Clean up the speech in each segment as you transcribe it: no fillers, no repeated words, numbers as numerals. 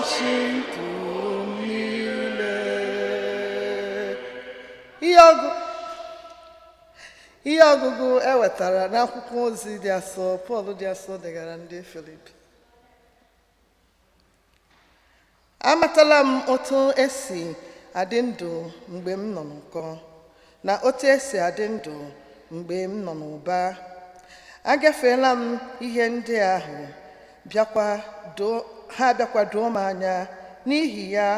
ụbọchị ndụ niile. Ihe ọgụgụ ewetara n'akwụkwọ ozi dị asọ Pọl dị asọ degara ndị Filip. Amatala m otu esi adị ndụ mgbe m nọ n'ụkọ na otu esi adị ndụ mgbe m nọ n'ụba. Agafeela m ihe ndị ahụ, ha bịakwa doo m anya. N'ihi ya,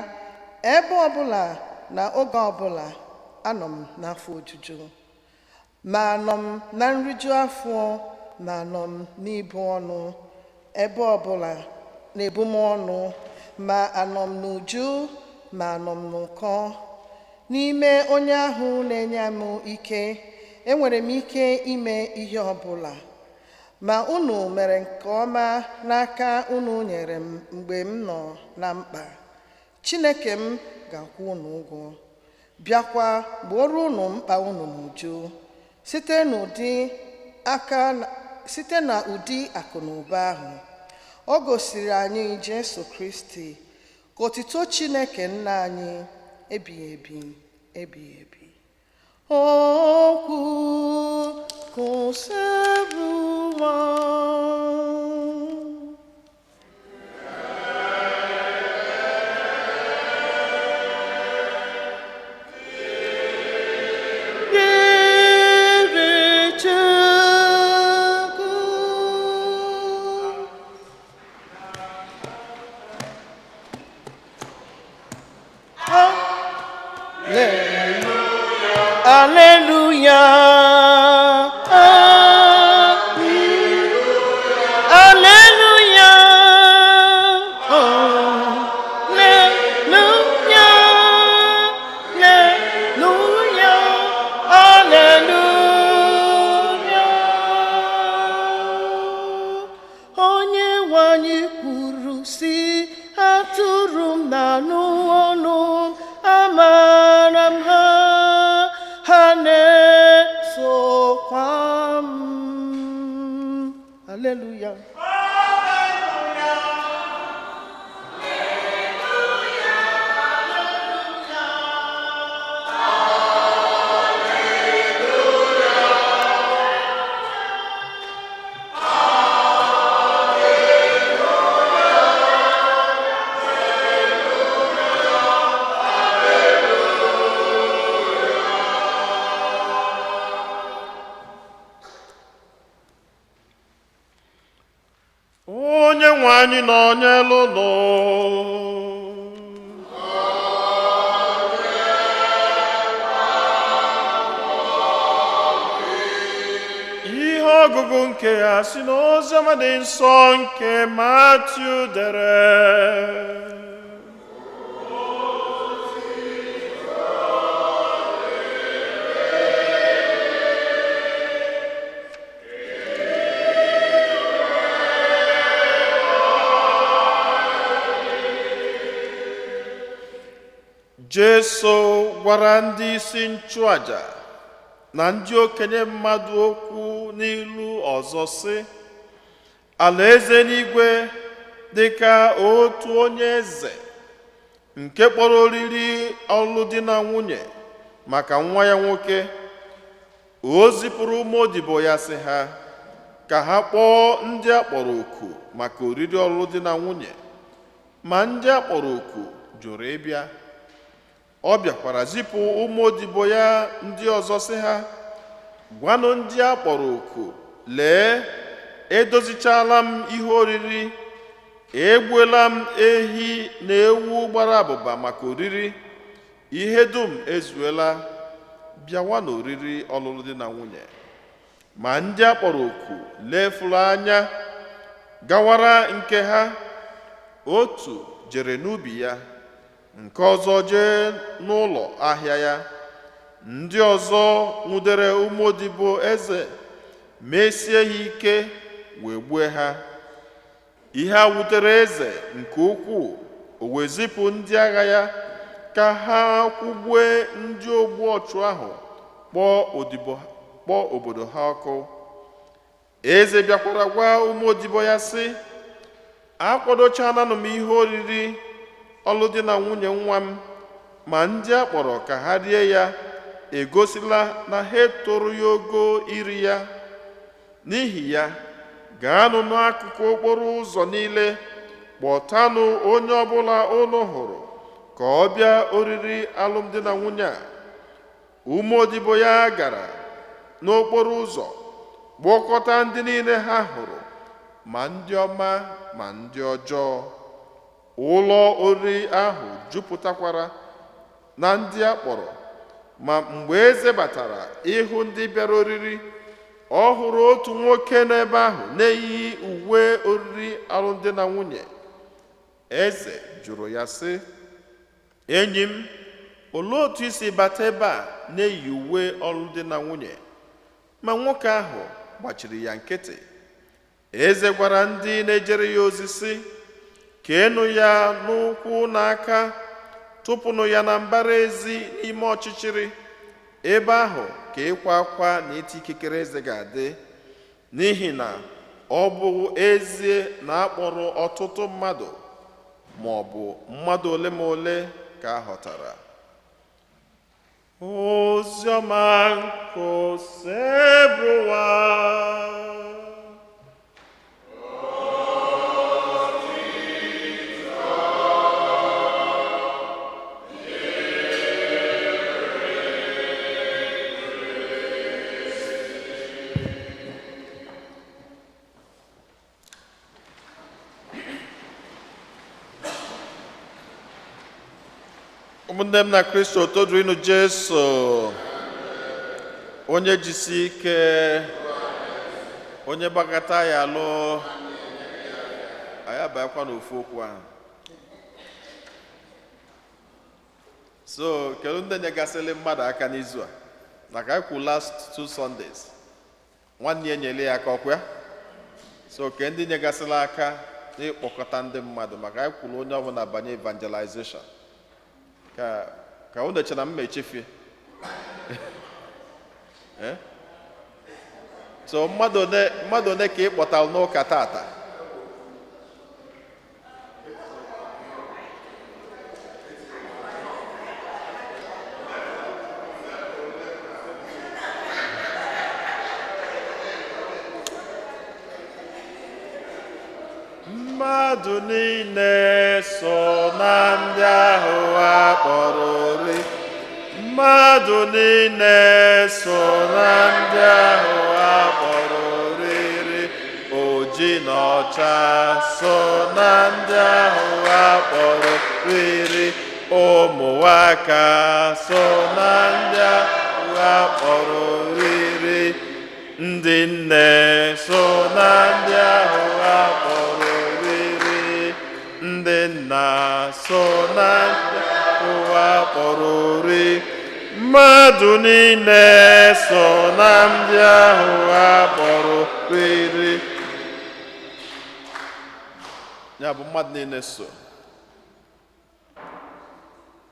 ebe ọbụla na oge ọbụla anọ m n'afọ ojuju, ma anọ m na nriju afọ, ma anọ m n'ibu ọnụ. Ebe ọbụla na-ebu m ọnụ, ma anọ m n'uju, ma anọ m n'ụkọ. N'ime onye ahụ na-enye m ike, enwere m ike ime ihe ọbụla. Ma unu mere nke ọma n'aka unu nyere m mgbe m nọ na mkpa. Chineke m ga-akwụ unu ụgwọ, bịakwa gboro unu mkpa unu n'uju, site na ụdị akụ na ụba ahụ o gosiri anyị Jesu Kristi. Ka otuto Chineke nna anyị ebighị ebi ebighị ebi. Okwu kụsịrịwa. Hallelujah. Hallelujah. Onye nwe anyị nọnyelu nọ. Ihe ọgụgụ nke ya si n'oziọma dị nsọ nke Matiu dere. Jesu gwara ndị isi nchụaja na ndị okenye mmadụ okwu n'ilu ọzọ sị, alaeze n'igwe dị ka otu onye eze nke kpọrọ oriri ọlụlụ na nwunye maka nwa ya nwoke. O zipụrụ ụmụ odibo ya sị ha ka ha kpọọ ndị akpọrọ oku maka oriri ọlụlụ na nwunye, ma ndị akpọrọ oku jụrụ ịbịa. Ọ bịakwara zipụ ụmụ odibo ya ndị ọzọ sị ha, gwanụ ndị a kpọrọ oku, lee, edozichala m ihe oriri, egbuela m ehi na ewu gbara abụba maka oriri, ihe dum ezuela, bịawa n'oriri ọlụlụ di na nwunye. Ma ndị a kpọrọ oku lefuru anya gawara nke ha. Otu jere n'ubi ya, nke ọzọ jee n'ụlọ ahịa ya. Ndị ọzọ nwudere ụmụ odibo eze, mesie ha ike, wee gbue ha. Ihe a wutere eze nke ukwuu, o wee zipụ ndị agha ya ka ha kwụgbue ndị ogbu ọchụ ahụ, kpọọ obodo ha ọkụ. Eze bịakwara gwa ụmụ odibo ya sị, akwadochananụ m ihe oriri ọlụ di na nwunye nwa m ma ndị a kpọrọ ka ha rie ya egosila na ha etoro ya ogo iri ya. N'ihi ya, gaanụ n'akụkụ okporo ụzọ niile kpọtanụ onye ọbụla unu hụrụ ka ọ bịa oriri alụmdi na nwunye a. Ụmụodibo ya gara n'okporo ụzọ kpọkọta ndị niile ha hụrụ, ma ndị ọma ma ndị ọjọọ. Ụlọ oriri ahụ jupụtakwara na ndị a kpọrọ, ma mgbe eze batara ịhụ ndị bịara oriri, ọ hụrụ otu nwoke n'ebe ahụ na-eyighị uwe oriri alụmdi na nwunye. Eze jụrụ ya sị, enyi m, olee otu isi bata ebe a na-eyi uwe alụmdi na nwunye? Ma nwoke ahụ gbachiri ya nkịtị. Eze gwara ndị na-ejere ya ozi sị, keenụ ya n'ụkwụ na aka, tụpụnụ ya na mbara ezi n'ime ọchịchịrị. Ebe ahụ ka ịkwa akwa na iti ikikere eze ga-adị, n'ihi na ọ bụ ezie na akpọrọ ọtụtụ mmadụ, ma ọ bụ mmadụ ole ma ole ka a ghọtara. Oziọma nke osebụwa. Ụmụnne m na Kristo, toduru inu Jesu, onye jisi ike, onye gbagata ya alụ. Anyị abịakwa n'ofu okwu ahụ. So, kedu ndị nyegasịrị mmadụ aka n'izu a? Like I kwuru last 2 Sundays. Nwanne ya nyere ya aka ọkwa ya? So, ke ndị nyegasịrị aka n'ịkpọkọta ndị mmadụ, maka anyị kwuru onye ọbụla banye evangelization. Ka unu eche na m echefie. So mmadụ one ka ị kpọtara n'ụka tata? Mmadụ niile so na ndị ahụ a kpọrọ oriri. Mmadụ niile so na ndị ahụ a kpọrọ oriri. Oji na ọcha so na ndị ahụ a kpọrọ oriri. Ụmụnwaka so na ndị ahụ a kpọrọ oriri. Ndị nne so na ndị ahụ a kpọrọ oriri. Ndị nna so na ndị ahụ a kpọrọ oriri. Mmadụ niile so na ndị ahụ a kpọrọ oriri. Ya bụ mmadụ niile so.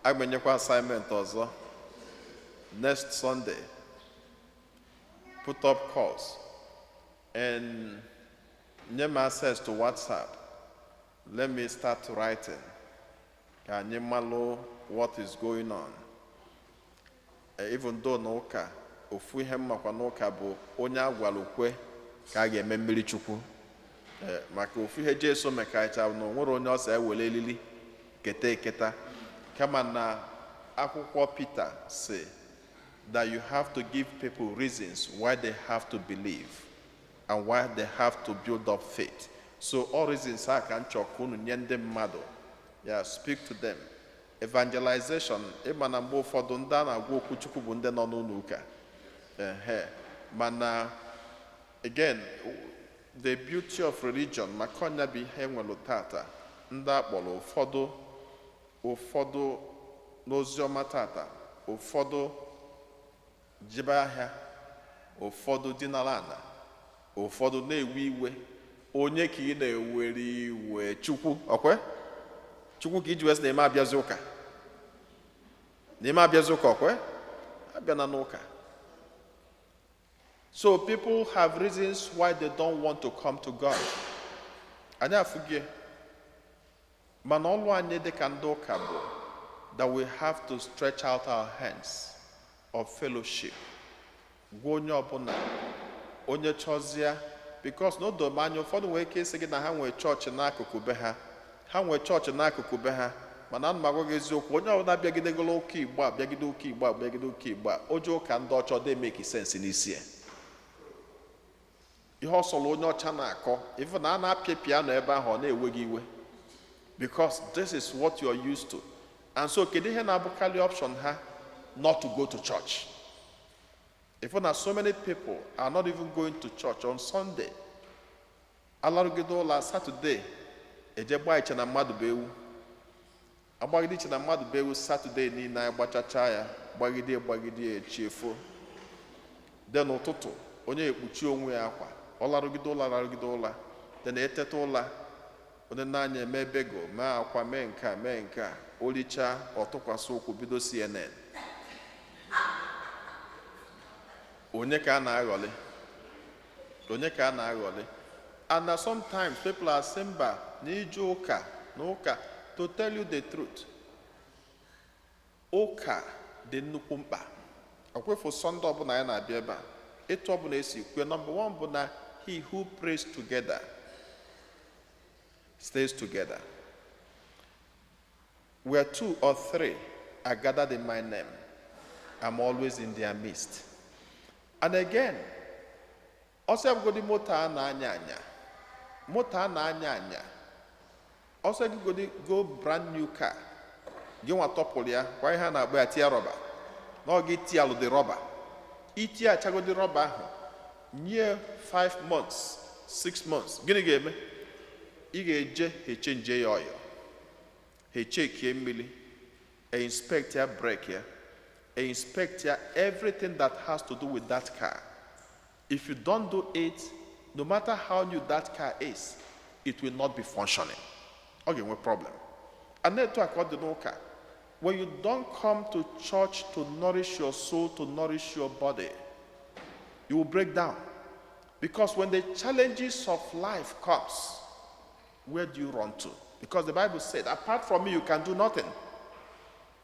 Agbenyekwa assignment ọzọ. Next Sunday, put up calls and nye m access to WhatsApp. Let me start writing. Ka anyị malụ what is going on. Even though n'ụka, ofu ihe mmakwa n'ụka bụ onye agwala ukwe ka a ga-eme mmiri chukwu. Maka ofu ihe Jesu mekacha na onwere onye ọsọ ewele elili keta eketa. Kama na akwụkwọ Peter say that you have to give people reasons why they have to believe and why they have to build up faith. So all reasons are can chokunu nyende mmadu. Yeah, speak to them. Evangelization, ịma mgbe ụfọdụ ndị a na-agwa okwu Chukwu bụ ndị nọ n'ụlọ ụka. Mana again, the beauty of religion, maka ọnya bụ ihe nwere tata, ndị akpọrọ ụfọdụ n'oziọma tata, ụfọdụ jibe ahịa, ụfọdụ dinara ana, ụfọdụ na-ewe iwe. Onye ka ị na-ewere iwe? Chukwu, okwe? Chukwu ka iji wesi na-eme abịazi ụka. Na-eme abịazi ụka, okwe? Abịa na n'ụka. So people have reasons why they don't want to come to God. Anyị afụgie. mana ọlụ anyị dị ka ndị ụka bụ that we have to stretch out our hands of fellowship gwa onye ọbụla onye chọzịa, because na odobe anya ụfọdụ nwere ike isi gị na ha nwee chọọchị n'akụkụ be ha nwee chọọchị n'akụkụ be ha, mana ana m agwa gị eziokwu, onye ọbụla bịagidegolo ụka Igbo a bịagide ụka Igbo a bịagide ụka Igbo a oje ụka ndị ọcha dey make sense n'isi ya. Ihe ọsọrọ onye ọcha na-akọ ife na a na-apịa piano ebe ahụ ọ na-ewe gị iwe, because this is what you are used to. And so kedu ihe na-abụkarị option ha? Not to go to church. If na so many people are not even going to church on Sunday, alarugide ụlọ Saturday eje gbaa iche na mmadụ bụ ewu, agbagide iche na mmadụ bụ ewu Saturday niile anyị gbachacha ya gbagide echiefo, de n'ụtụtụ onye ekpuchi onwe ya akwa ọ larugide ụlọ de na-eteta ụla onye na-anya eme bego mee akwa mee nke a olicha ọtụkwasị ụkwụ bido CNN. Onye ka a na-aghọlị? And sometimes people are saying mba n'ije ụka na ụka. To tell you the truth, ụka dị nnukwu mkpa. Ọkwefu Sunday ọbụla ya na-abịa ebe a, etu ọbụla esi kwe, number one bụ na he who prays together stays together. Where 2 or 3 are gathered in my name, I'm always in their midst. And again, also godi moto a na-anya anya, also go brand new car, gị nwa tọpụrụ ya kwa ihe a na-agba ya tia rọba na ọ gị tia alụ dị rọba, iti achagodi rọba ahụ nye 5 months 6 months, gịnị ga-eme? Ị ga-eje echenje ya ọyọ, echekie mmiri, inspect ya brake ya, inspect ya everything that has to do with that car. If you don't do it, no matter how new that car is, it will not be functioning. Okay, no problem. And then to according to n'ụka, when you don't come to church to nourish your soul, to nourish your body, you will break down. Because when the challenges of life comes, where do you run to? Because the Bible said, apart from me, you can do nothing.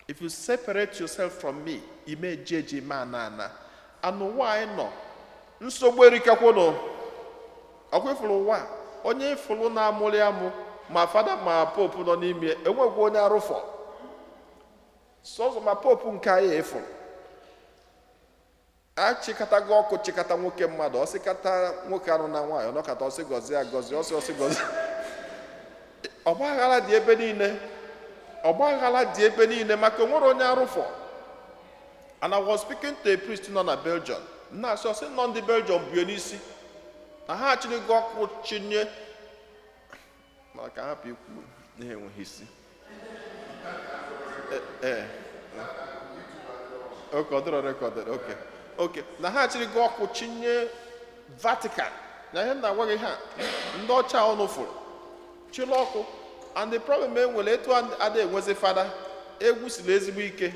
If you separate yourself from me, you may judge manana. And why no? Nsogbu erikakwono. Akwefulu wa. Onye ifulu na amuli amu. Ma fada ma popu no n'ime. Enwekwa onye arụfọ. So ma popu nke anyị efulu. Achịkata gị ọkụ chịkata nwoke mmadụ. Ọsịkata nwoke anụ na nwaanyị. Ọnọkata ọsị gọzie agọzie. Ọsị gọzie. Ọgbaghara dị ebe niile. Maka nwere onye arụfọ. And I was speaking to a priest nọ na Belgium. Na so say nọ ndị Belgium bụ n'isi. Na ha achịrị gị ọkụ chinye. Maka hapụ ikwu ihe enweghị isi. Okay, ọ dịrọ recorded. Okay. Na ha achịrị gị ọkụ chinye Vatican. Na ihe na-agwa gị ha ndị ọcha ọnụ fụrụ. Chịrị ọkụ. And the problem enwere etu ada enwezi fada egwu siri ezigbo ike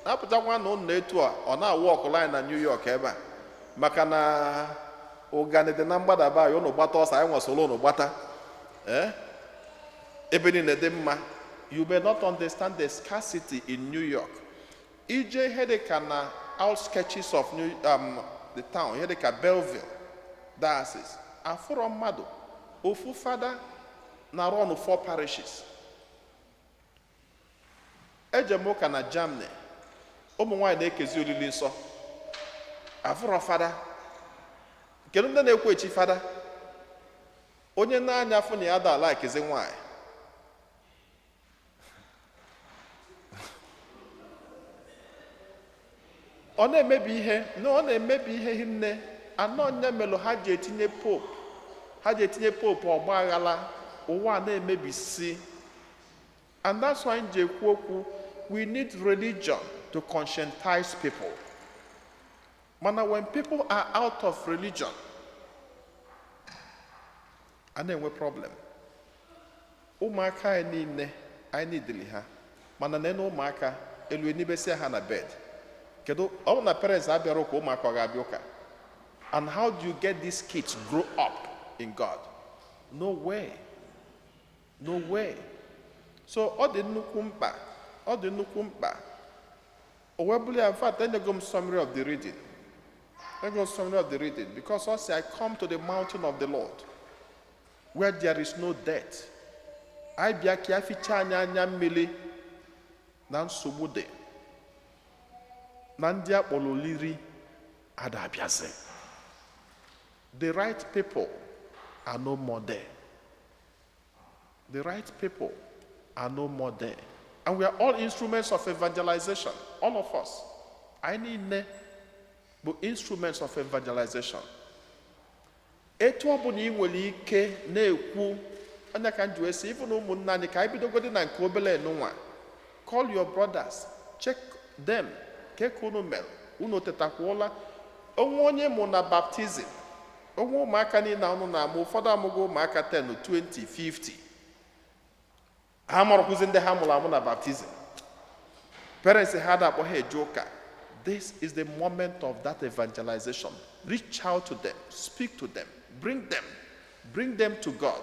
na-apụtakwa na ụnụ etu a ọ na-awụ ọkụ line na New York ebe a maka na ụganide na mgbadaba ya ụnụ gbata ọsọ anyị nwesoro ụnụ gbata ebe niile dị mma. You may not understand the scarcity in New York. Ije ihe dịka na outskirts of the town, ihe dịka Belleville diocese, afụrọ mmadụ ofu fada na run 4 parishes. Ejemoka na Germany, ụmụ nwaanyị na-ekezi olili nsọ. Afụrọ fada. Kedu ndị na-ekwu echi fada? Onye na-anya afụ na ya da ala ekezi nwaanyị. Ọ na-emebi ihe hinne. Anọ nye melụ ha ji etinye pope ọgba aghara. Ụwa na-emebisi. And that's why in Jekwoku, we need religion to conscientize people. Mana when people are out of religion, and then we problem. Ụmụaka anyị niile, anyị nidili ha. Mana nene ụmụaka, elu enibesi ha na bed. Kedu, ọ na parents abịara ụka ụmụaka ga-abịa ụka. And how do you get these kids grow up in God? No way. So ọ dị nnukwu mkpa o wee bụrụ ya. In fact, enyego m summary of the reading. Because also I come to the mountain of the Lord where there is no death. I bịa ka ya fichaa anya mmiri na nsogbu dị na ndị akpọrọ olili adabịazi. The right people are no more there. The right people are no more there. And we are all instruments of evangelization. All of us. I need instruments of evangelization. Etu ọ bụ na ị nwere ike na-ekwu onye ka njụ esi even ụmụnna anyị ka anyị bidogodi na nke obele n'ụwa. Call your brothers, check them. Keke unu mere, unu tetakwuola. Onwe onye mụ na baptizim. Onwe ụmụaka niile unu na-amụ, ụfọdụ amụgo ụmụaka 10, 20, 50. Ha mụrụkwụzi ndị ha mụrụ amụ na baptizim. Parents had akpọ ha eje ụka. This is the moment of that evangelization. Reach out to them, speak to them, bring them to God.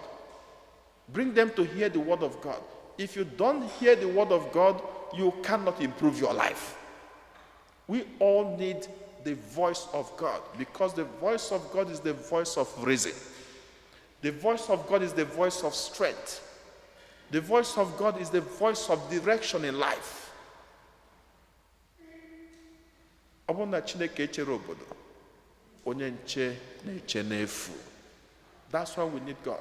Bring them to hear the word of God. If you don't hear the word of God, you cannot improve your life. We all need the voice of God, because the voice of God is the voice of reason. The voice of God is the voice of strength. The voice of God is the voice of direction in life. Ọ bụrụ na Chineke echere obodo, onye nche na-eche n'efu. That's why we need God.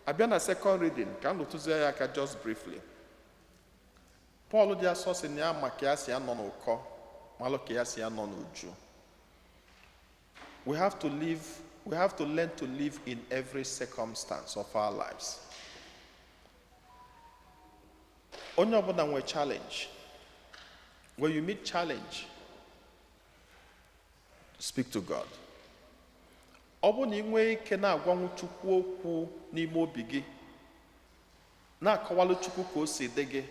Abịa na second reading, ka m lụtụzie ya aka just briefly. Paul dị asọ sị na ya ma ka ya si anọ n'ụkọ, malụ ka ya si anọ n'uju. We have to learn to live in every circumstance of our lives. Onye ọbụla nwere challenge. When you meet challenge, speak to God. Ọ bụ na ị nwee ike na-agwanwu Chukwu okwu n'ime obi gị, na-akọwalụ Chukwu ka o si dị gị,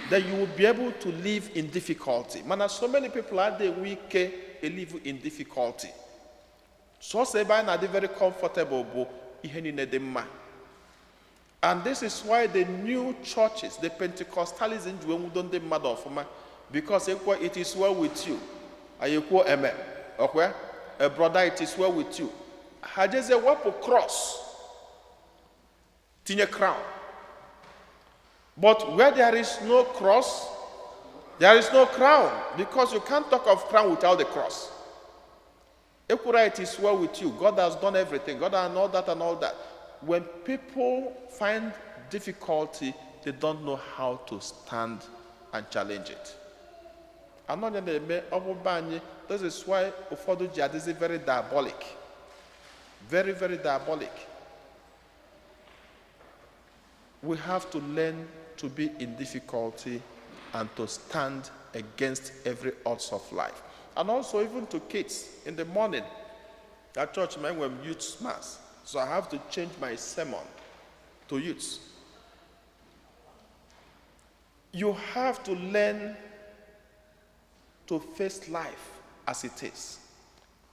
then you will be able to live in difficulty. Mana so many people are there weak live in difficulty. So say by na very comfortable bụ ihe niile dị mma. And this is why the new churches, the Pentecostalism, ndị mmadụ ọfụma, because it is well with you. Ayekwo amen. Okay? A brother, it is well with you. Hajeze wapo cross. Tinye crown. But where there is no cross, there is no crown. Because you can't talk of crown without the cross. Ekura, it is well with you. God has done everything. God has all that and all that. When people find difficulty, they don't know how to stand and challenge it. This is why ụfọdụ ji adịzi very diabolic. Very, very diabolic. We have to learn to be in difficulty and to stand against every odds of life. And also even to kids. In the morning, at church, man, when youth mass, so I have to change my sermon to youths. You have to learn to face life as it is.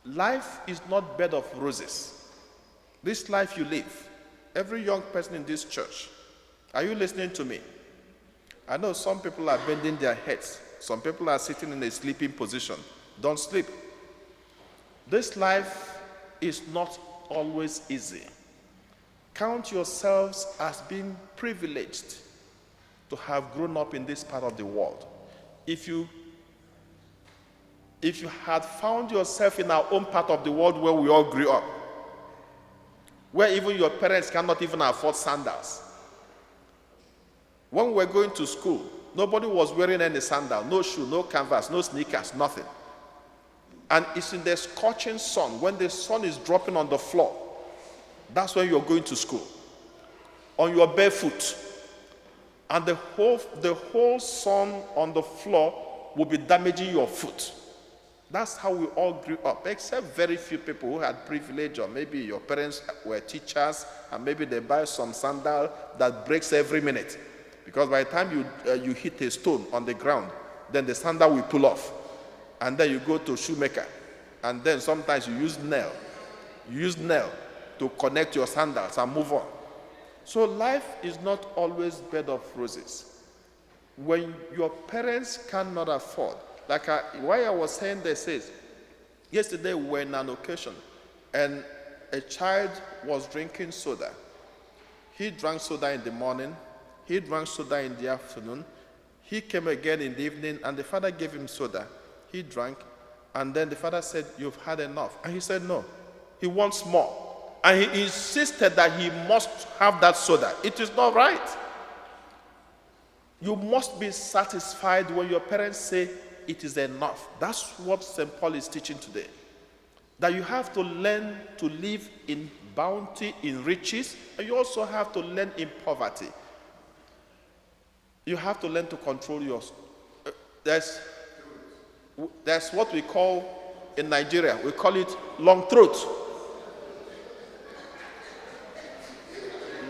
Life is not bed of roses. This life you live, every young person in this church, are you listening to me? I know some people are bending their heads. Some people are sitting in a sleeping position. Don't sleep. This life is not always easy. Count yourselves as being privileged to have grown up in this part of the world. If you had found yourself in our own part of the world where we all grew up, where even your parents cannot even afford sandals. When we were going to school, nobody was wearing any sandal, no shoe, no canvas, no sneakers, nothing. And it's in the scorching sun, when the sun is dropping on the floor, that's when you're going to school, on your barefoot. And the whole sun on the floor will be damaging your foot. That's how we all grew up, except very few people who had privilege, or maybe your parents were teachers, and maybe they buy some sandal that breaks every minute. Because by the time you hit a stone on the ground, then the sandal will pull off. And then you go to shoemaker. And then sometimes you use nail. You use nail to connect your sandals and move on. So life is not always bed of roses. when your parents cannot afford, like why I was saying this is, yesterday we were in an occasion and a child was drinking soda. He drank soda in the morning, he drank soda in the afternoon, he came again in the evening and the father gave him soda. He drank and then the father said, "You've had enough." And he said no, he wants more. And he insisted that he must have that soda. It is not right. You must be satisfied when your parents say it is enough. That's what St. Paul is teaching today. That you have to learn to live in bounty, in riches, and you also have to learn in poverty. You have to learn to control your... There's what we call, in Nigeria, we call it long throat.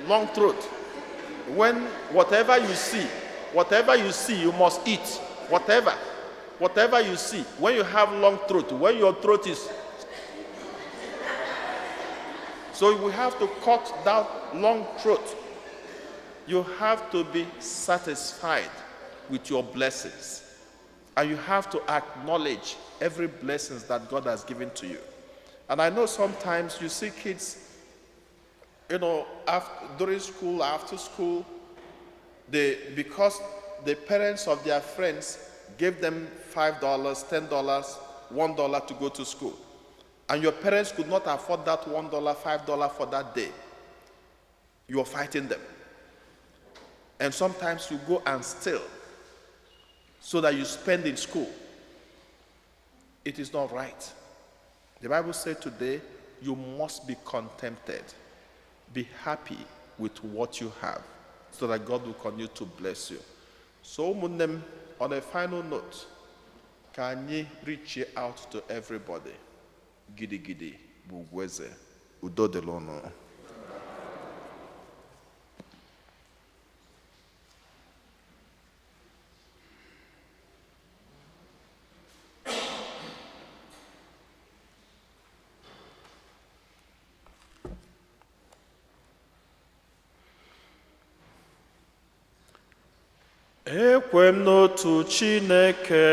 Long throat. When whatever you see, you must eat. Whatever you see. When you have long throat, when your throat is... So we have to cut that long throat. You have to be satisfied with your blessings. And you have to acknowledge every blessing that God has given to you. And I know sometimes you see kids, during school, after school, because the parents of their friends gave them $5, $10, $1 to go to school. And your parents could not afford that $1, $5 for that day. You are fighting them. And sometimes you go and steal so that you spend in school. It is not right. The Bible says today, you must be contented. Be happy with what you have so that God will continue to bless you. So, on a final note, can you reach out to everybody? Gidi gidi, bugweze, udo de lono. Ekwe m n'otu Chineke.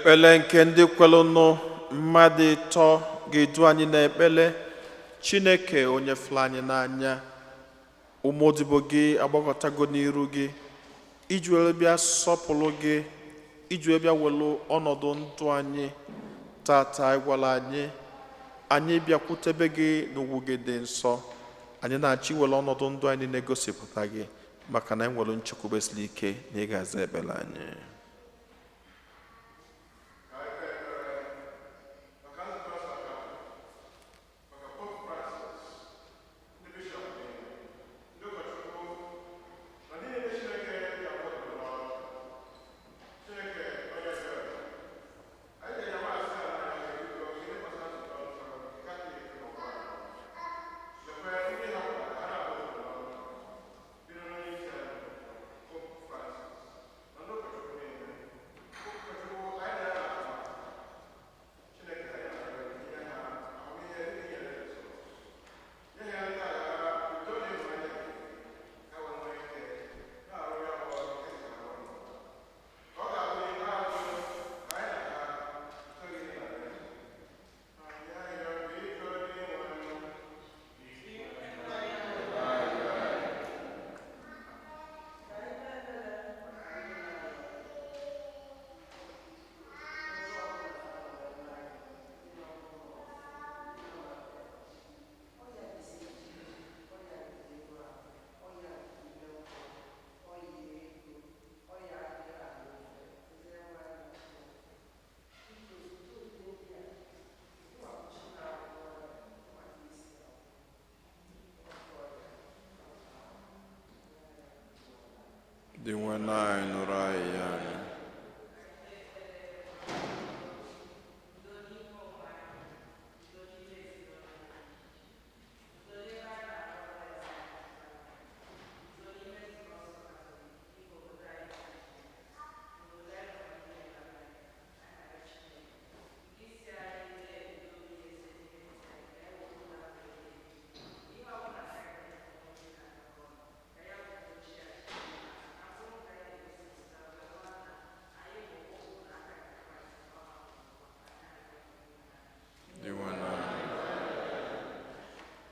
ekpele nke ndị kwelụnụ mmadụ ịtọ ga-edu anyị n'ekpele. Chineke onye fụrụ anyị n'anya, ụmụodibo gị agbakọtago n'iru gị iji were bịa sọpụrụ gị, iji were bịa welu ọnọdụ ndụ anyị tata. Ịgwala anyị bịakwutebe gị n'ugwu gị dị nsọ. Anyị na-achọ iwere ọnọdụ ndụ anyị na-egosipụta gị, maka na anyị nwere nchekwube siri ike na ị ga-aza ekpere anyị. Dị nwe anyị nụrụ anyị anyị.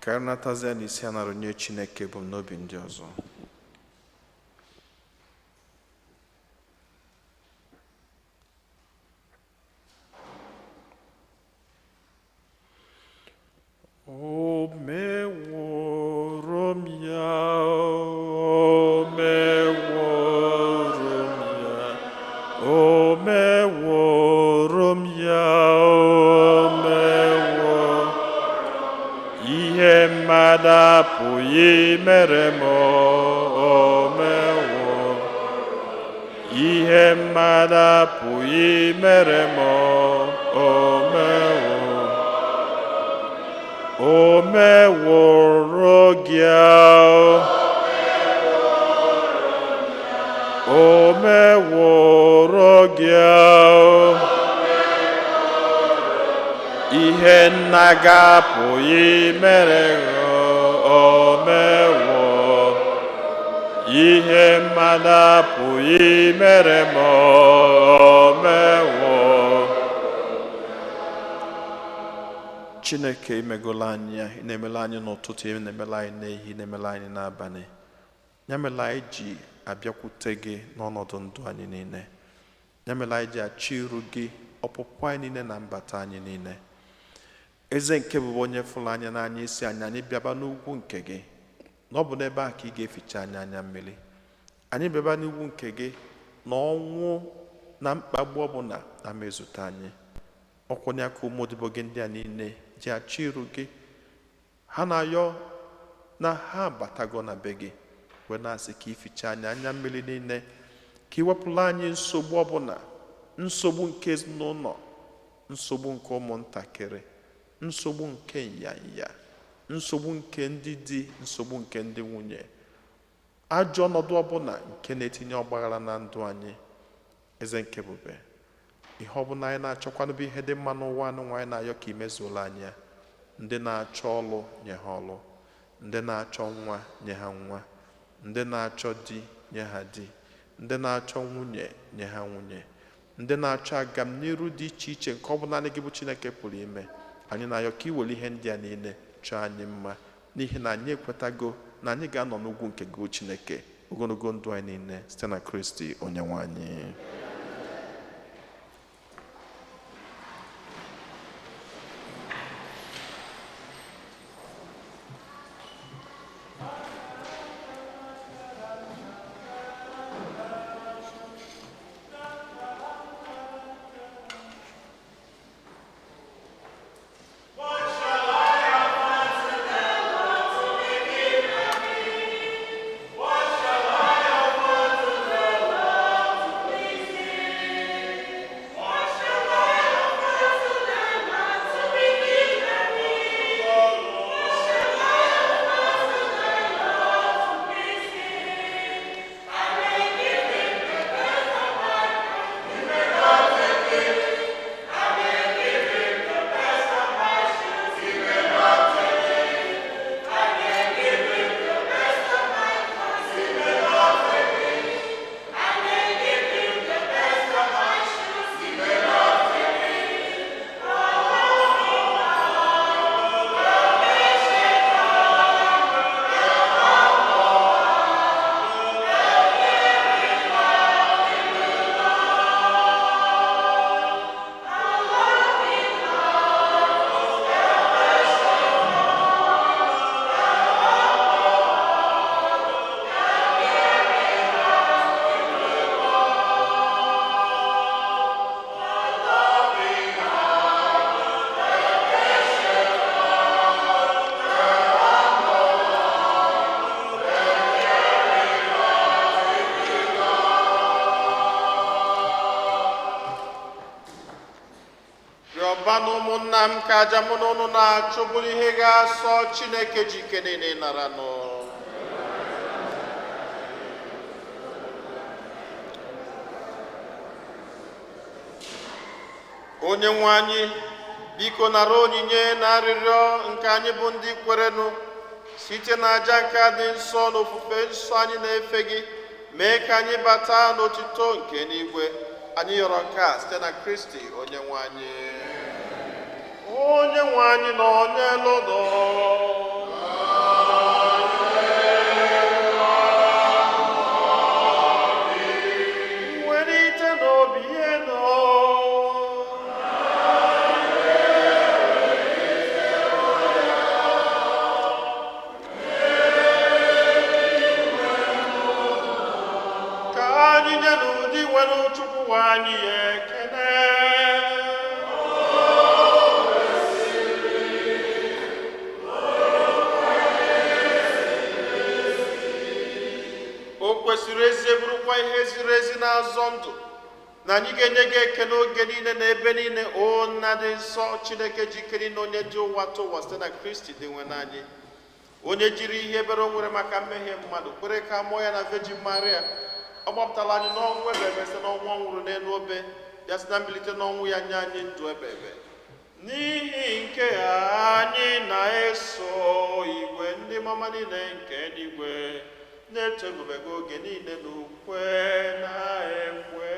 Ka anyị natazia n'isi anarụ nye Chineke bụ n'obi ndị ọzọ. O meworo m ya, o meworo m ya, o meworo m ya, o mewo ihe mmadụ apụghị mere m, o mewo ihe mmadụ apụghị mere m, o mewo o meworo gị, o meworo gị ihe nna gị apụghị mere, o mewo ihe mmadụ apụghị mere m, o mewo. Chineke imegola anyị ya, ị na-emela anyị n'ụtụtụ, ị na-emela anyị n'ehihie, ị na-emela anyị n'abalị. Ya mere anyị ji abịakwute gị n'ọnọdụ ndụ anyị niile. Ya mere anyị ji achọ iru gị ọpụpụ anyị niile na mbata anyị niile. Eze nke bụ onye fụrụ anya n'anya, isi anyị bịaba n'ugwu nke gị, na ọ bụ n'ebe a ka ị ga-eficha anyị anya mmiri. Anyị bịaba n'ugwu nke gị na ọnwụ na mkpagbu ọbụla na-amezute anyị. Ọkwụnya ka ụmụodibo gị ndị a niile ji achọ iru gị, ha na-ayọ na ha batago na be gị, wee na-asị ka ificha anyị anya mmiri niile, ka iwepụla anyị nsogbu ọbụla, nsogbu nke ezinụlọ, nsogbu nke ụmụntakịrị, nsogbu nke nyanya, nsogbu nke ndị di, nsogbu nke ndị nwunye, ajọ ọnọdụ ọbụla nke na-etinye ọgbaghara na ndụ anyị. Eze nke ebube, ihe ọbụla anyị na-achọkwanụ bụ ihe dị mma n'ụwa anụ nwaanyị na-ayọ ka imezuola anyị ya. Ndị na-achọ ọlụ, nye ha ọlụ. Ndị na-achọ nwa, nye ha nwa. Ndị na-achọ di, nye ha di. Ndị na-achọ nwunye, nye ha nwunye. ndị na-achọ agamniru dị iche iche nke ọ bụ naanị gị bụ Chineke pụrụ ime. Anyị na-ayọ ka iwere ihe ndị a niile chọọ anyị mma, n'ihi na anyị ekwetago na anyị ga-anọ n'ugwu nke gị bụ Chineke ogologo ndụ anyị niile site na Kristi Onyenwe anyị. Rịọbanụ ụmụnna m ka aja mụ na ụnụ na-achụ bụrụ ihe ga-asọ Chineke ji ike niile nara nụ. Onyenwe anyị, biko nara onyinye na arịrịọ nke anyị bụ ndị kwerenụ site n'aja nke a dị nsọ na ofufe nsọ anyị na-efe gị, mee ka anyị bata n'otito nke n'igwe. Anyị yọrọ nke a site na Kristi Onyenwe anyị. Onyenwe anyị nọ n'elu ụlọ. Welite n'obi ihe nọ. Ka anyị nye n'ụdị nwere Chukwu anyị ekele. Kwesịrị ezi bụrụkwa ihe ziri ezi na-azọ ndụ na anyị ga-enye gị ekele oge niile na ebe niile, o nna dị nsọ, Chineke jikere na onye dị ụwa tụwa site na Kristi dị nwe n'anyị, onye jiri ihe ebere o nwere maka mmehie mmadụ kwere ka mụọ ya na Virgin Maria. Ọ gbapụtara anyị n'ọnwụ ebebe site n'ọnwụ ọ nwụrụ n'elu obe ya, site na mbilite n'ọnwụ ya nye anyị ndụ ebebe. N'ihi nke anyị na-eso igwe ndị mama niile nke eluigwe na-eto ebube gị oge niile n'ukwe na-ekwe.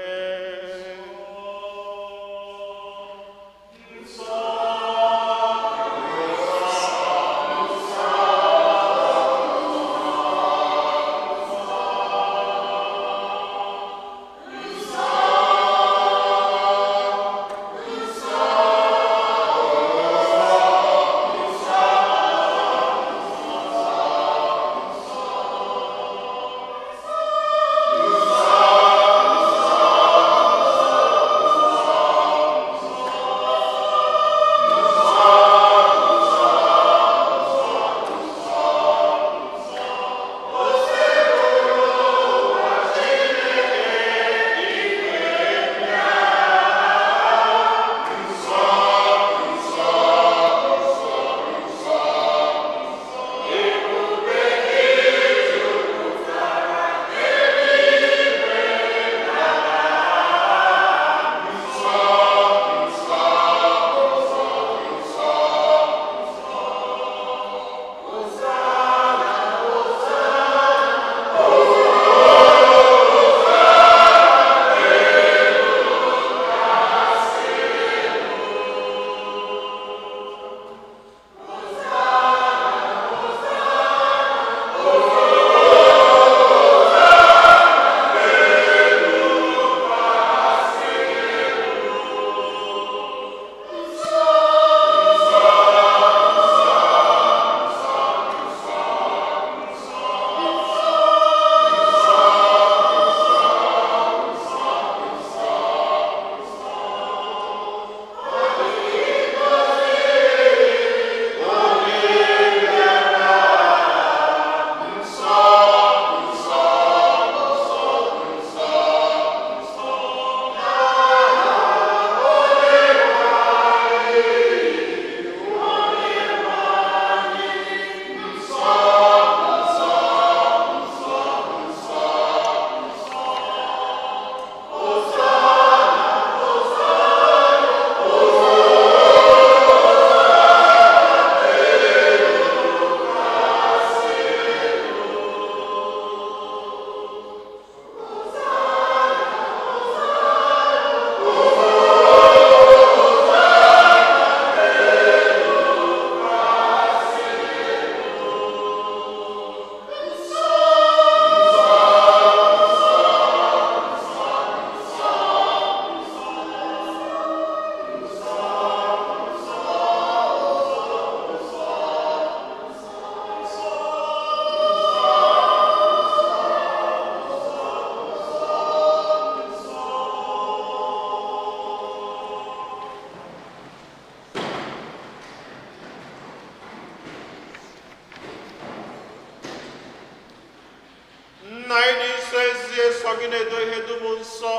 na ịdị nsọ ezie sọ gị na-edo ihe dum nsọ,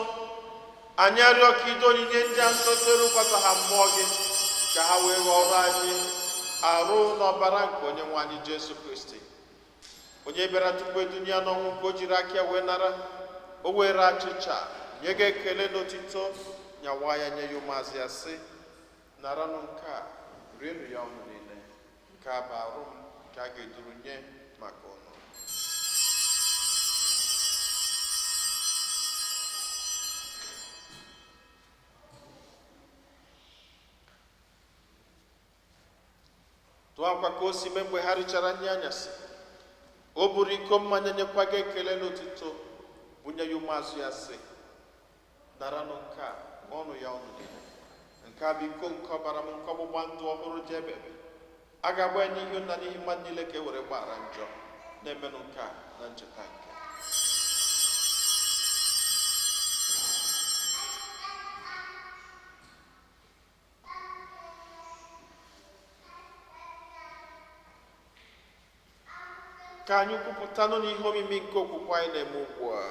anyị arịọ ka ido onyinye ndị a nsọ terukwasị ha mmụọ gị, ka ha wee ghọrọ anyị arụ n'ọbara nke onye nwe anyị Jesu Kristi, onye bịara tupu edunye ya n'ọnwụ, nke o jiri aka ya wee nara. O were achịcha nye gị ekele n'otito, nyawa ya nye ya ụmụazụ ya sị, naranụ nke a, rienụ ya ọnụ niile, nke a bụ arụ m nke a ga-eduru nye maka ụnụ. Tụọkwa ka o si mee mgbe ha richara nri anyasị, o buru iko mmanya nyekwa gị ekele n'otito, bunye ya ụmụazụ ya sị, naranụ nke a, ọnụ ya ọnụ niile, nke a bụ iko nke ọbara m, nke ọgbụgba ndụ ọhụrụ dị ebebe, a ga-agba ya n'ihi nna n'ihi mmadụ niile, ka e were gbaghara njọ. Na-emenụ nke a na ncheta nke. Ka anyị kwupụtanụ n'ihe omimi nke okwukwe anyị na-eme ugbu a.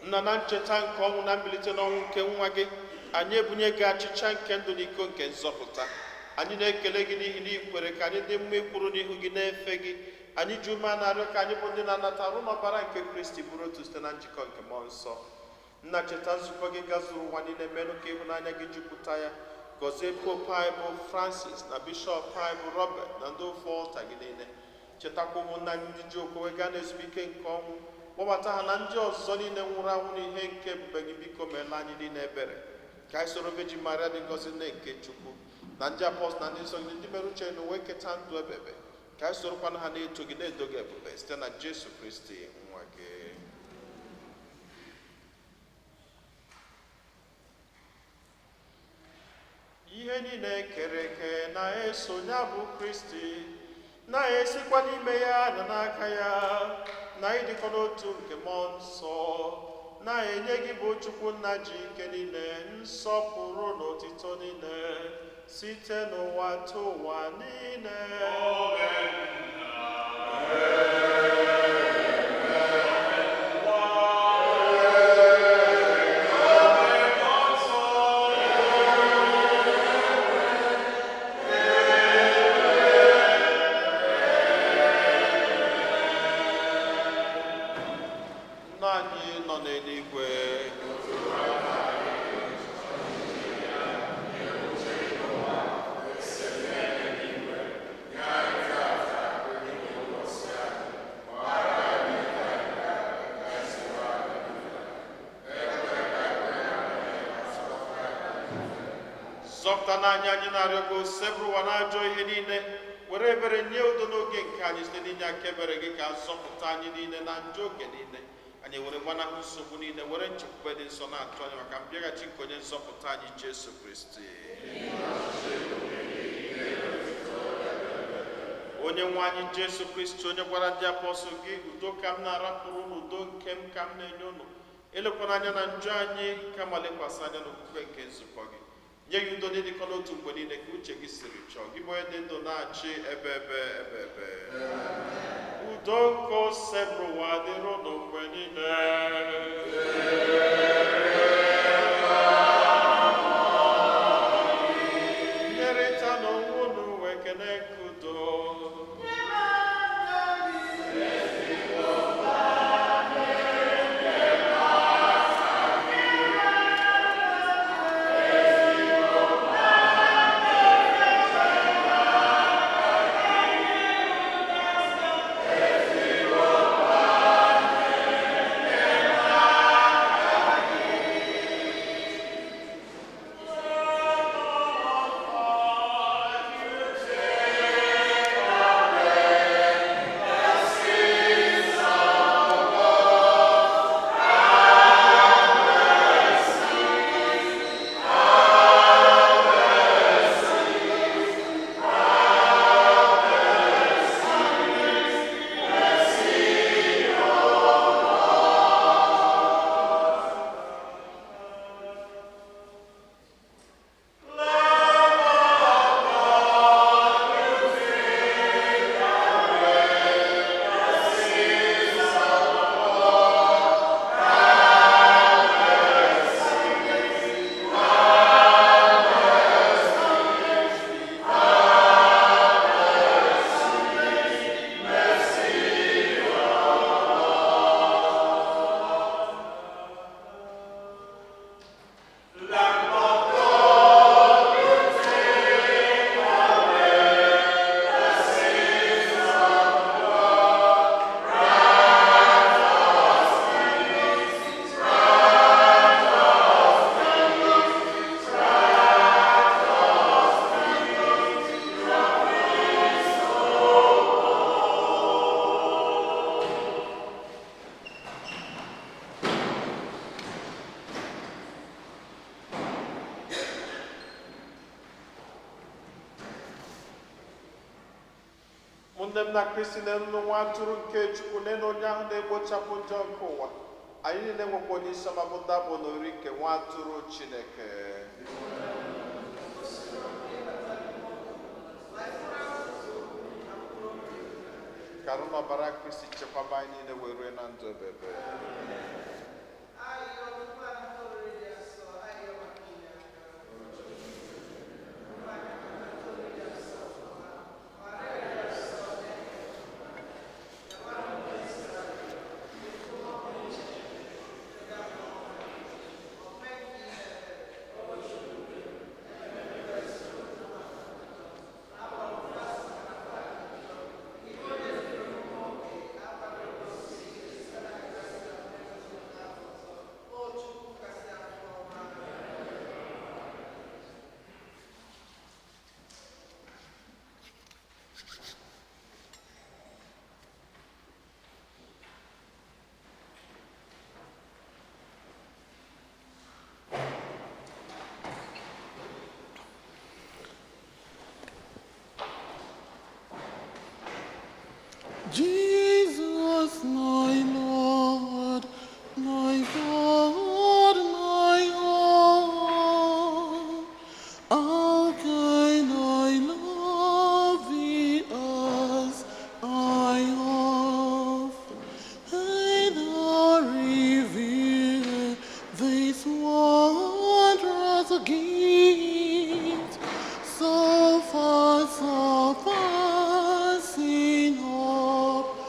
Nna, na ncheta nke ọnwụ na mbilite n'ọnwụ nke nwa gị, anyị ebunye gị achịcha nke ndụ na iko nke nzọpụta. Anyị na-ekele gị n'ihi na ị kwere ka anyị dị mma ikwuru n'ihu gị na-efe gị. Anyị ji ume na-arịọ ka anyị bụ ndị na-anata arụ n'ọbara nke Kristi bụrụ otu site na njikọ nke mmụọ nsọ. Nna, cheta nzukọ gị gazuru ụwa niile, menụ ka ịhụnanya gị jupụta ya. Gọzie Pope anyị bụ Francis na Bishọp anyị bụ Robert na ndị ofe ọlta gị niile. Chetakwa ụmụnna anyị ndị ji okwu gaa n'ezumike nke ọnwụ, kpọbata ha na ndị ọzọ niile nwụrụ anwụ n'ihe nke ebube gị. Biko meela anyị niile ebere, ka anyị soro Virgin Maria dị ngọzi nne nke Chukwu, na ndị apọstọl na ndị nsọ gị ndị mere uche na uwe keta ndụ ebebe, ka anyị sorokwana ha na-eto gị na-edo gị ebube site na Jesu Kristi nwa gị. Ihe niile kere eke na-eso ya bụ Kristi, na-esikwa n'ime ya na n'aka ya, na ịdịkọ n'otu nke mmụọ nsọ, na-enye gị bụ Chukwu Nna ji ike niile, nsọpụrụ na otito niile, site n'ụwa ta ụwa niile. Zọpụta n'anya anyị na-arịọ gị, osebụrụ ụwa n'ajọ ihe niile, were ebere nye udo n'oge nke anyị site n'inye aka ebere gị, ka zọpụta anyị niile na njọ oge niile. Anyị were gbanahụ nsogbu niile, were nchekwube dị nsọ na-atụ anya maka mbịaghachi nke onye nzọpụta anyị Jesu Kristi. Onye nwe anyị Jesu Kristi, onye gwara ndị apọstọl gị, udo ka m na-arapụrụ unu, udo nke m ka m na-enye unu, elekwana anya na njọ anyị, kama lekwasị anya n'okwukwe nke nzukọ gị. Nye ya udo dịkọ n'otu mgbe niile ka uche gị siri chọọ, gị bụ onye dị ndụ na-achị ebe ebe. Udo nke osebụrụ ụwa dịrị unu mgbe niile. Nyerịta n'onwe unu ekele nke udo. nne m na Kristi na-elu nwa atụrụ nke Chukwu na onye ahụ na-egbochapụ njọ nke ụwa, anyị niile nwekwa onye isi ọma bụ ndabụ n'ori nke nwa atụrụ Chineke. Ka arụ na ọbara Kristi chekwaba anyị niile wee rue na ndụ ebebe. Jesus, my Lord, my God, my all, how can I love thee as I love, and reveal this wondrous gift, so far surpassing hope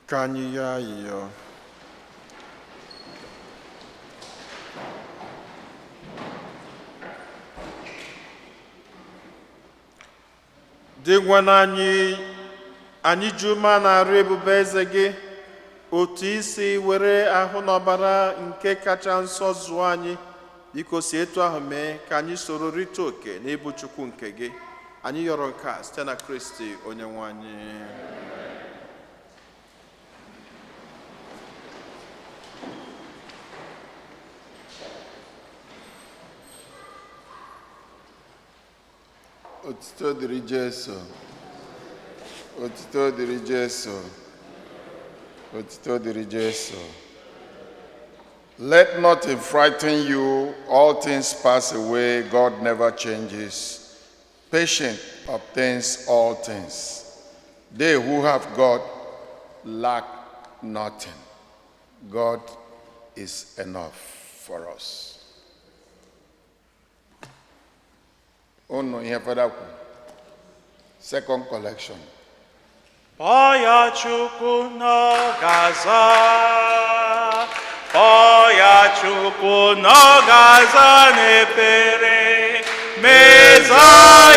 Ka anyị yọọ ayịyọ. Dị ngwa na anyị ji ume na-arụ ebube eze gị, otu isi were ahụ n'ọbara nke kacha nsọ zụọ anyị, biko si etu ahụ mee ka anyị soro rite oke n'ịbụ Chukwu nke gị. Anyị yọrọ nke a site na Kristi onye nwe anyị. Otito dịrị Jesu. Otito dịrị Jesu. Otito dịrị Jesu. Let nothing frighten you. All things pass away. God never changes. Patient obtains all things. They who have God lack nothing. God is enough for us. Oh no, ihe fada kwu. Second collection. Kpọọ Chukwu n'ọgaza, kpọọ Chukwu n'ọgaza n'ekpere, meza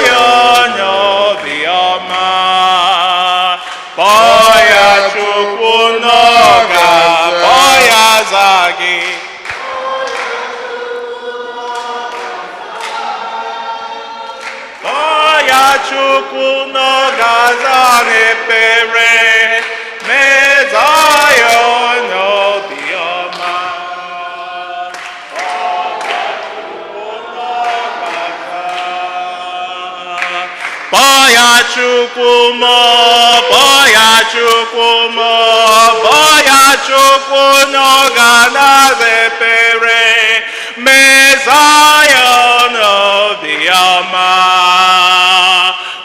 ya onye obiọma. Kpọọ Chukwu n'ọgaza, kpọọ ya za gị. Chukwu n'ọgaza n'ekpere, meza ya onye obiọma. Kpọọ Chukwu mo, kpọọ Chukwu mo, kpọọ Chukwu n'ọgaza n'ekpere, meza ya onye obiọma.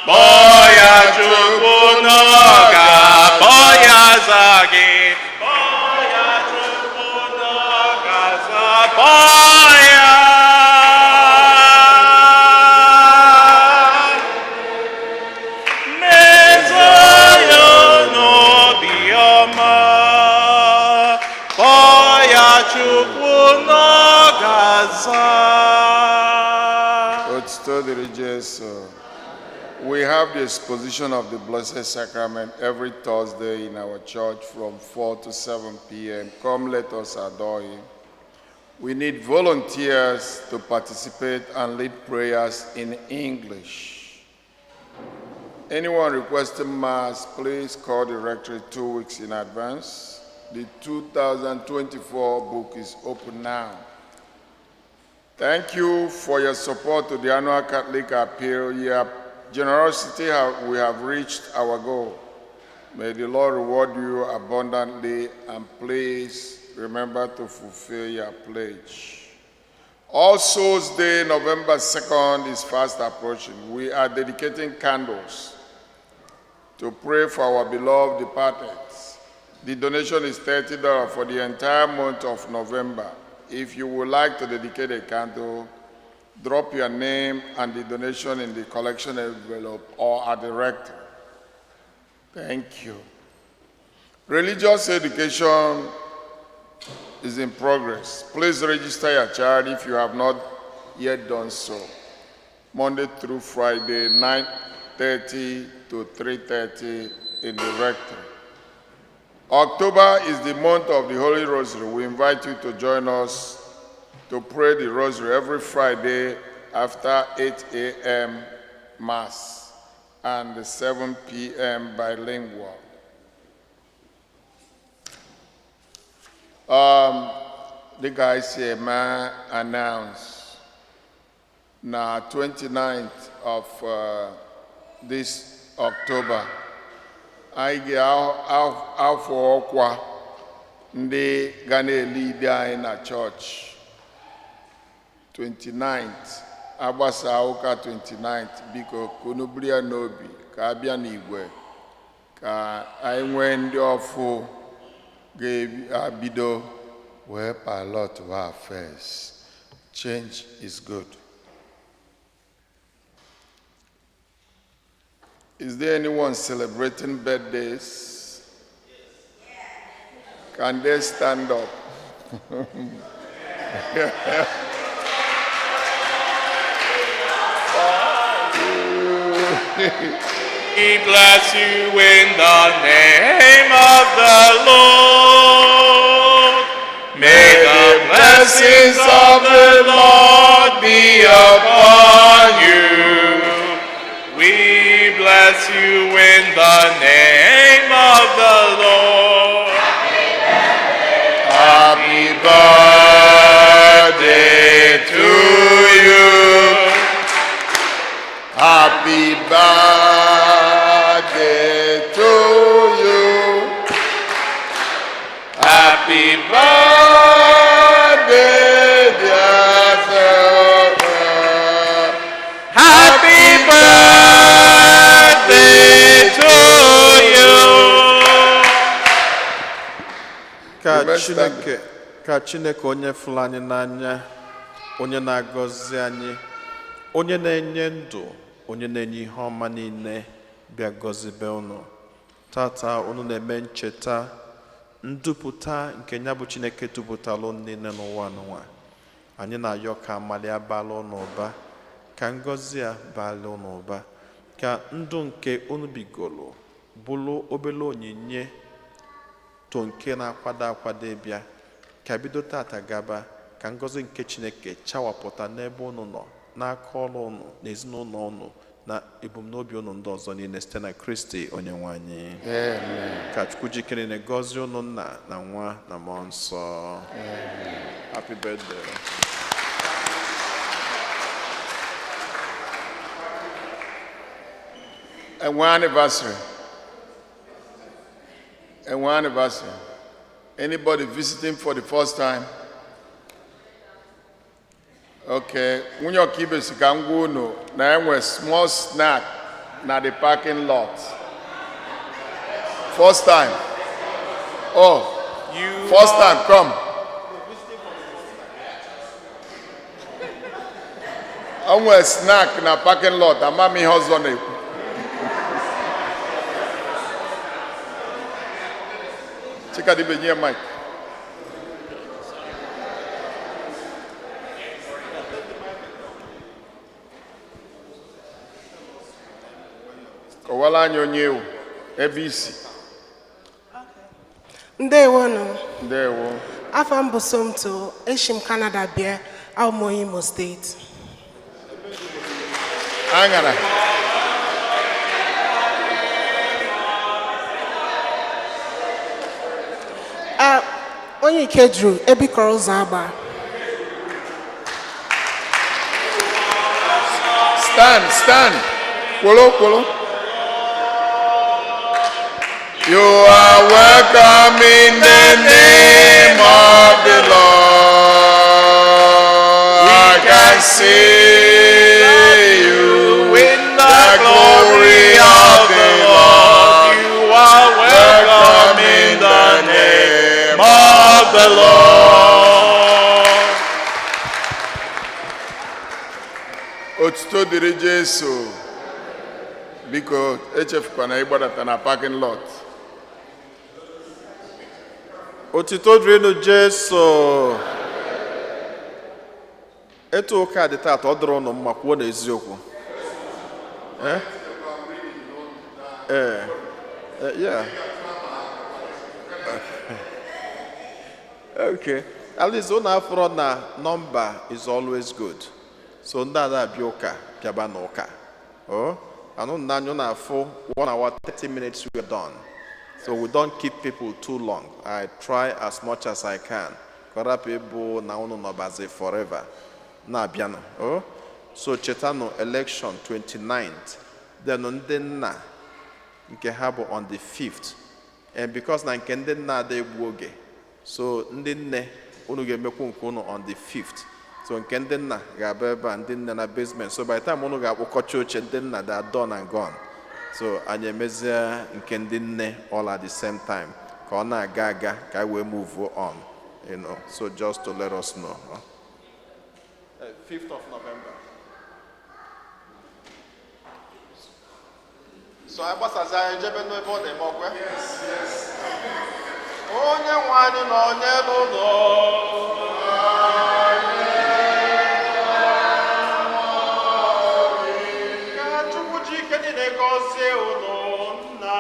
Boya Chukwu n'ọga, boya zagi, boya Chukwu n'ọga za, boya. Mezaya n'obiọma, boya Chukwu n'ọga za. Otito dịrị Jesu. We have the exposition of the Blessed Sacrament every Thursday in our church from 4 to 7 p.m. Come, let us adore Him. We need volunteers to participate and lead prayers in English. Anyone requesting Mass, please call the rectory 2 weeks in advance. The 2024 book is open now. Thank you for your support to the annual Catholic Appeal. Your generosity, we have reached our goal. May the Lord reward you abundantly, and please remember to fulfill your pledge. All Souls Day, November 2nd, is fast approaching. We are dedicating candles to pray for our beloved departed. The donation is $30 for the entire month of November. If you would like to dedicate a candle, drop your name and the donation in the collection envelope or at the rectory. Thank you. Religious education is in progress. Please register your child if you have not yet done so. Monday through Friday, 9:30 to 3:30 in the rectory. October is the month of the Holy Rosary. We invite you to join us to pray the Rosary every Friday after 8 a.m. Mass and 7 p.m. bilingual. The guys here may announce na 29th of this October, I get out for ọkwa ndị ga na-elide anyị na church. 29th, agbasa ụka 29th, biko konubiri ya n'obi ka abịa n'igwe ka anyị nwee ndị ọfụ ga-abido wee pilot our affairs. Change is good. Is there anyone celebrating birthdays? Can they stand up? We bless you in the name of the Lord. May the blessings of the Lord be upon you. We bless you in the name of the Lord. Happy birthday to you. Happy birthday to you. Happy Birthday, dear sir. Happy birthday to you. Ka Chineke onye fụrụ anyị n'anya, onye na-agọzi anyị, onye na-enye ndụ, onye na-enye ihe ọma niile, bịa gọzibe unu. Tata unu na-eme ncheta ndupụta nke ya bụ Chineke dupụtalụ niile n'ụwa n'ụwa. Anyị na-ayọ ka amali abalị unu ụba, ka ngọzi ya balị unu ụba, ka ndụ nke unu bigolo bụrụ obere onyinye to nke na-akwado akwado bịa, ka bido tata gaba, ka ngọzi nke Chineke chawapụta n'ebe unu nọ, n'aka ọrụ unu, n'ezinụlọ unu, na ebumnobi unu ndị ọzọ niile site na Kristi Onyenwe anyị. Amen. Ka Chukwu jikere na-egọzi unu Nna na Nwa na Mmụọ Nsọ. Happy birthday. And one anniversary. And one anniversary. Anybody visiting for the first time? Okay. When you keep a sikanguno, now a small snack na the parking lot. First time. Oh, first time, come. I'm a snack na parking lot. I'm my husband. Chika di benye mic. Kowala nyonyewu, ebisi. Ndewonu. Ndewo. Afọ m bụ Somto, esi m Canada bịa, abụ m onye Imo Steeti. Angara. Onye Ikeduru, ebikọrọ ụzọ agba. Stand. Kwolo. You are welcome in the name of the Lord. I can see you In the glory of the Lord, you are welcome in the name of the Lord. Otuto dịrị Jesu. Biko echefukwana ịgbadata na parking lot. Otito dịrịnụ Jesu. Etu ụka dị tata, ọ dịrị unu mma, kwuo n'eziokwu. Yeah. Okay. At least unu afro na number is always good. So ndị ada abịa ụka, bịaba na ụka. Anụ na anyị na-afụ 1 hour 30 minutes we are done. So we don't keep people too long. I try as much as I can. Kora people na unu nọbazi forever. Na-abịanụ. So chetanu election 29th. Then ndị nna nke ha bụ on the 5th. And because na nke ndị nna ada egbu oge. So ndị nne unu ga-emekwu nke unu on the 5th. So nke ndị nna ga-abịa ebe a, ndị nne na basement. So by the time unu ga-akpọkọcha oche, ndị nna they are done and gone. So anyị emezie nke ndị nne all at the same time. Ka ọ na-aga aga ka we move on. You know, so just to let us know. 5th of November. So I was as I ejebe no ebe ọ na-eme ọkwa. onye nwe anyị nọnyere unu. Ka Chukwu ji ike niile gọzie unu, Nna,